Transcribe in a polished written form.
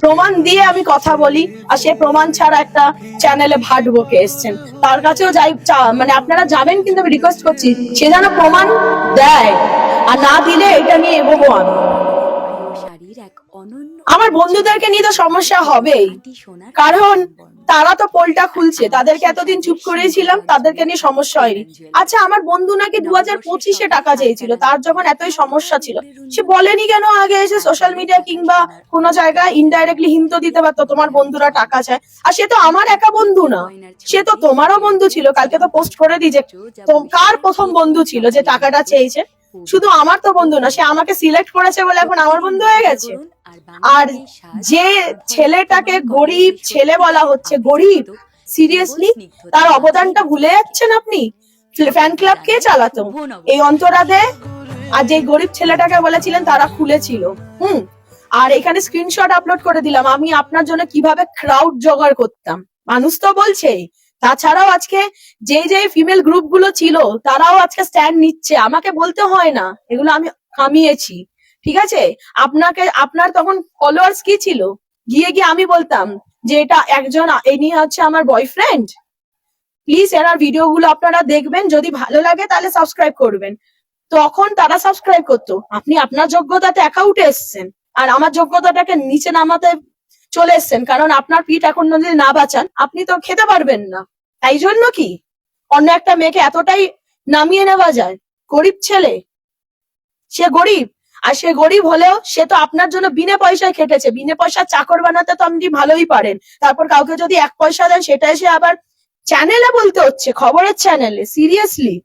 প্রমাণ দিয়ে আমি কথা বলি, আর সে প্রমাণ ছাড়া একটা চ্যানেলে ভাট বকে এসছেন। তার কাছেও যাই, মানে আপনারা যাবেন, কিন্তু আমি রিকোয়েস্ট করছি সে যেন প্রমাণ দেয়, আর না দিলে এটা নিয়ে এগোবো আমি। আমার বন্ধুদেরকে নিয়ে তো সমস্যা হবেই, কারণ তারা তো পোলটা খুলছে, তাদেরকে এতদিন চুপ করেছিলাম, তাদেরকে নিয়ে সমস্যা হয়নি। আচ্ছা, আমার বন্ধু নাকি 2025-এ টাকা চেয়েছিল, তার যখন এতই সমস্যা ছিল, সে বলেনি কেন আগে এসে সোশ্যাল মিডিয়া কিংবা কোনো জায়গায় ইনডাইরেক্টলি হিন্ট দিতে পারতো তোমার বন্ধুরা টাকা চায়। আর সে তো আমার একা বন্ধু না, সে তো তোমারও বন্ধু ছিল। কালকে তো পোস্ট করে দিই যে কার প্রথম বন্ধু ছিল যে টাকাটা চেয়েছে। শুধু আমার তো বন্ধু না, সে আমাকে সিলেক্ট করেছে বলে এখন আমার বন্ধু হয়ে গেছে। আর যে ছেলেটাকে গরিব ছেলে বলা হচ্ছে, গরিব, সিরিয়াসলি তার অবদানটা ভুলে যাচ্ছেন আপনি? ফ্যান ক্লাব কে চালাতো? এই অন্তরাদে। আর যে গরিব ছেলেটাকে বলেছিলেন তারা খুলেছিল। আর এখানে স্ক্রিনশট আপলোড করে দিলাম আমি আপনার জন্য কিভাবে ক্রাউড জোগাড় করতাম। মানুষ তো বলছেই। তাছাড়াও আজকে যে ফিমেল গ্রুপ গুলো ছিল তারাও আজকে স্ট্যান্ড নিচ্ছে, আমাকে বলতে হয় না, এগুলো আমি কামিয়েছি। ঠিক আছে, আপনার তখন ফলোয়ার্স কি ছিল? গিয়ে আমি বলতাম যে এটা একজন, ইনি হচ্ছে আমার বয়ফ্রেন্ড, প্লিজ এনার ভিডিও গুলো আপনারা দেখবেন, যদি ভালো লাগে তাহলে সাবস্ক্রাইব করবেন। তখন তারা সাবস্ক্রাইব করতো। আপনি আপনার যোগ্যতাতে একা উঠে এসছেন, আর আমার যোগ্যতাটাকে নিচে নামাতে চলে এসছেন, কারণ আপনার পিঠ এখন যদি না বাঁচান আপনি তো খেতে পারবেন না। তাই জন্য কি অন্য একটা মেয়েকে এতটাই নামিয়ে নেওয়া যায়? গরিব ছেলে, সে গরিব, আর সে গরিব হলেও সে তো আপনার জন্য বিনা পয়সায় খেটেছে। বিনা পয়সা চাকর বানাতে তো আপনি ভালোই পারেন, তারপর কাউকে যদি 1 পয়সা দেন সেটা এসে আবার চ্যানেলে বলতে হচ্ছে, খবরের চ্যানেলে। সিরিয়াসলি